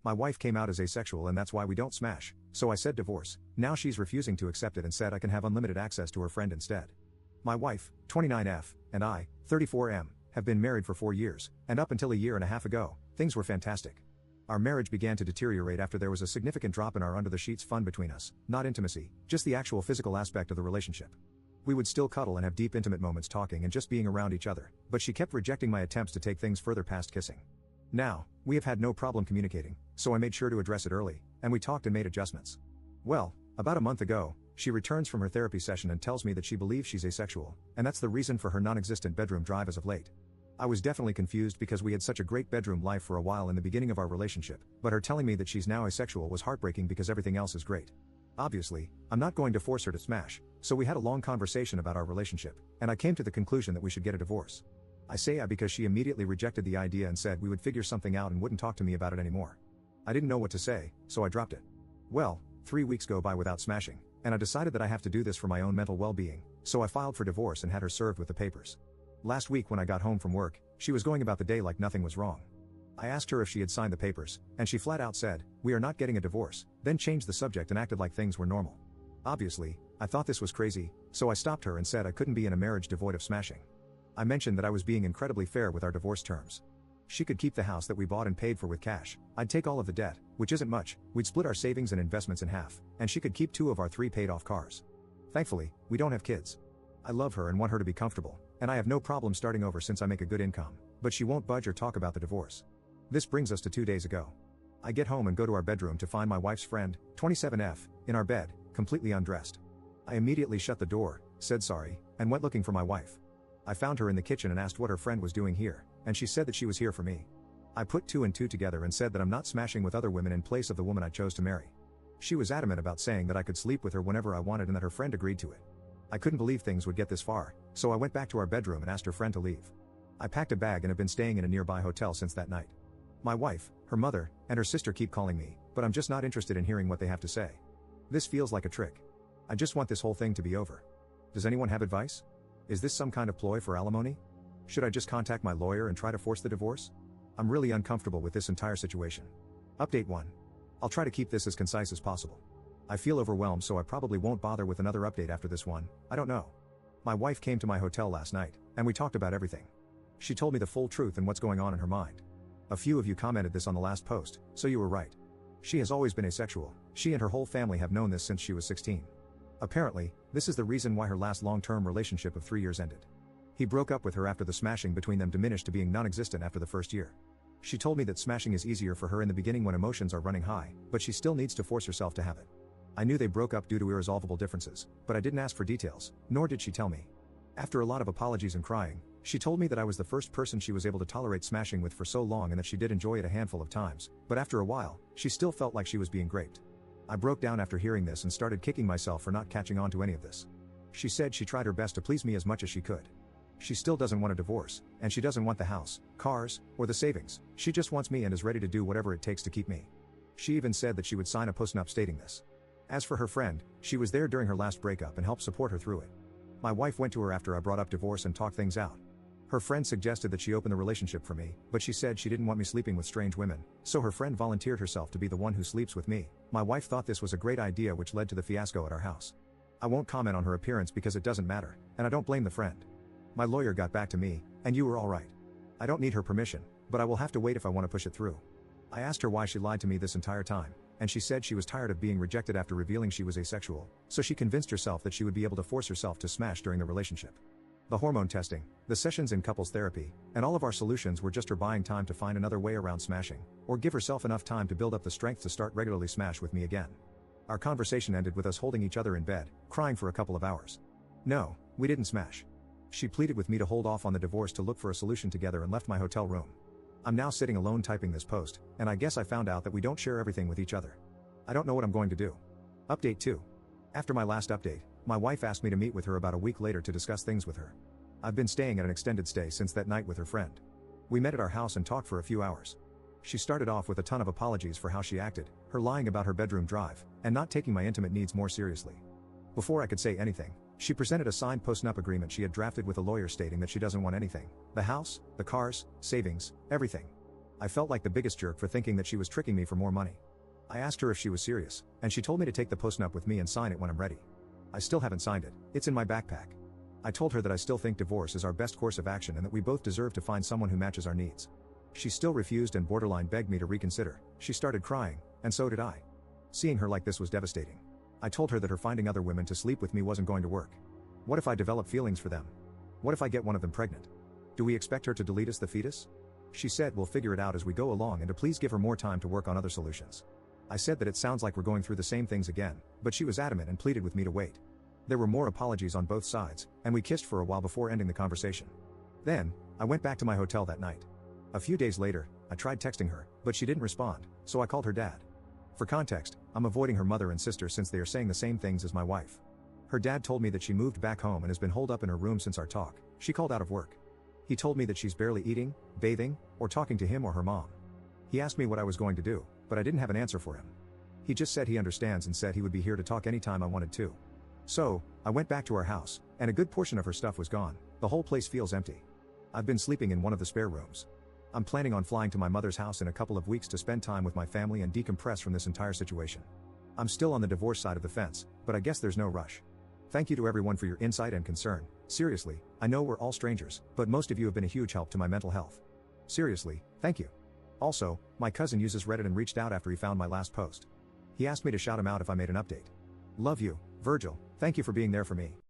My wife came out as asexual and that's why we don't smash, so I said divorce. Now she's refusing to accept it and said I can have unlimited access to her friend instead. My wife, 29F, and I, 34M, have been married for 4 years, and up until a year and a half ago, things were fantastic. Our marriage began to deteriorate after there was a significant drop in our under the sheets fun between us, not intimacy, just the actual physical aspect of the relationship. We would still cuddle and have deep intimate moments talking and just being around each other, but she kept rejecting my attempts to take things further past kissing. Now, we have had no problem communicating, so I made sure to address it early, and we talked and made adjustments. Well, about a month ago, she returns from her therapy session and tells me that she believes she's asexual, and that's the reason for her non-existent bedroom drive as of late. I was definitely confused because we had such a great bedroom life for a while in the beginning of our relationship, but her telling me that she's now asexual was heartbreaking because everything else is great. Obviously, I'm not going to force her to smash, so we had a long conversation about our relationship, and I came to the conclusion that we should get a divorce. I say because she immediately rejected the idea and said we would figure something out and wouldn't talk to me about it anymore. I didn't know what to say, so I dropped it. Well, 3 weeks go by without smashing, and I decided that I have to do this for my own mental well-being, so I filed for divorce and had her served with the papers. Last week when I got home from work, she was going about the day like nothing was wrong. I asked her if she had signed the papers, and she flat out said, "We are not getting a divorce," then changed the subject and acted like things were normal. Obviously, I thought this was crazy, so I stopped her and said I couldn't be in a marriage devoid of smashing. I mentioned that I was being incredibly fair with our divorce terms. She could keep the house that we bought and paid for with cash, I'd take all of the debt, which isn't much, we'd split our savings and investments in half, and she could keep 2 of our 3 paid-off cars. Thankfully, we don't have kids. I love her and want her to be comfortable, and I have no problem starting over since I make a good income, but she won't budge or talk about the divorce. This brings us to 2 days ago. I get home and go to our bedroom to find my wife's friend, 27F, in our bed, completely undressed. I immediately shut the door, said sorry, and went looking for my wife. I found her in the kitchen and asked what her friend was doing here, and she said that she was here for me. I put 2 and 2 together and said that I'm not smashing with other women in place of the woman I chose to marry. She was adamant about saying that I could sleep with her whenever I wanted and that her friend agreed to it. I couldn't believe things would get this far, so I went back to our bedroom and asked her friend to leave. I packed a bag and have been staying in a nearby hotel since that night. My wife, her mother, and her sister keep calling me, but I'm just not interested in hearing what they have to say. This feels like a trick. I just want this whole thing to be over. Does anyone have advice? Is this some kind of ploy for alimony? Should I just contact my lawyer and try to force the divorce? I'm really uncomfortable with this entire situation. Update 1. I'll try to keep this as concise as possible. I feel overwhelmed, so I probably won't bother with another update after this one. I don't know. My wife came to my hotel last night, and we talked about everything. She told me the full truth and what's going on in her mind. A few of you commented this on the last post, so you were right. She has always been asexual. She and her whole family have known this since she was 16. Apparently, this is the reason why her last long-term relationship of 3 years ended. He broke up with her after the smashing between them diminished to being non-existent after the first year. She told me that smashing is easier for her in the beginning when emotions are running high, but she still needs to force herself to have it. I knew they broke up due to irresolvable differences, but I didn't ask for details, nor did she tell me. After a lot of apologies and crying, she told me that I was the first person she was able to tolerate smashing with for so long and that she did enjoy it a handful of times, but after a while, she still felt like she was being raped. I broke down after hearing this and started kicking myself for not catching on to any of this. She said she tried her best to please me as much as she could. She still doesn't want a divorce, and she doesn't want the house, cars, or the savings. She just wants me and is ready to do whatever it takes to keep me. She even said that she would sign a post-nup stating this. As for her friend, she was there during her last breakup and helped support her through it. My wife went to her after I brought up divorce and talked things out. Her friend suggested that she open the relationship for me, but she said she didn't want me sleeping with strange women, so her friend volunteered herself to be the one who sleeps with me. My wife thought this was a great idea, which led to the fiasco at our house. I won't comment on her appearance because it doesn't matter, and I don't blame the friend. My lawyer got back to me, and you were all right. I don't need her permission, but I will have to wait if I want to push it through. I asked her why she lied to me this entire time, and she said she was tired of being rejected after revealing she was asexual, so she convinced herself that she would be able to force herself to smash during the relationship. The hormone testing, the sessions in couples therapy, and all of our solutions were just her buying time to find another way around smashing, or give herself enough time to build up the strength to start regularly smash with me again. Our conversation ended with us holding each other in bed, crying for a couple of hours. No, we didn't smash. She pleaded with me to hold off on the divorce to look for a solution together and left my hotel room. I'm now sitting alone typing this post, and I guess I found out that we don't share everything with each other. I don't know what I'm going to do. Update 2. After my last update, my wife asked me to meet with her about a week later to discuss things with her. I've been staying at an extended stay since that night with her friend. We met at our house and talked for a few hours. She started off with a ton of apologies for how she acted, her lying about her bedroom drive, and not taking my intimate needs more seriously. Before I could say anything, she presented a signed post-nup agreement she had drafted with a lawyer stating that she doesn't want anything: the house, the cars, savings, everything. I felt like the biggest jerk for thinking that she was tricking me for more money. I asked her if she was serious, and she told me to take the postnup with me and sign it when I'm ready. I still haven't signed it, it's in my backpack. I told her that I still think divorce is our best course of action and that we both deserve to find someone who matches our needs. She still refused and borderline begged me to reconsider. She started crying, and so did I. Seeing her like this was devastating. I told her that her finding other women to sleep with me wasn't going to work. What if I develop feelings for them? What if I get one of them pregnant? Do we expect her to delete us the fetus? She said we'll figure it out as we go along and to please give her more time to work on other solutions. I said that it sounds like we're going through the same things again, but she was adamant and pleaded with me to wait. There were more apologies on both sides, and we kissed for a while before ending the conversation. Then, I went back to my hotel that night. A few days later, I tried texting her, but she didn't respond, so I called her dad. For context, I'm avoiding her mother and sister since they are saying the same things as my wife. Her dad told me that she moved back home and has been holed up in her room since our talk. She called out of work. He told me that she's barely eating, bathing, or talking to him or her mom. He asked me what I was going to do, but I didn't have an answer for him. He just said he understands and said he would be here to talk anytime I wanted to. So, I went back to our house, and a good portion of her stuff was gone. The whole place feels empty. I've been sleeping in one of the spare rooms. I'm planning on flying to my mother's house in a couple of weeks to spend time with my family and decompress from this entire situation. I'm still on the divorce side of the fence, but I guess there's no rush. Thank you to everyone for your insight and concern. Seriously, I know we're all strangers, but most of you have been a huge help to my mental health. Seriously, thank you. Also, my cousin uses Reddit and reached out after he found my last post. He asked me to shout him out if I made an update. Love you, Virgil. Thank you for being there for me.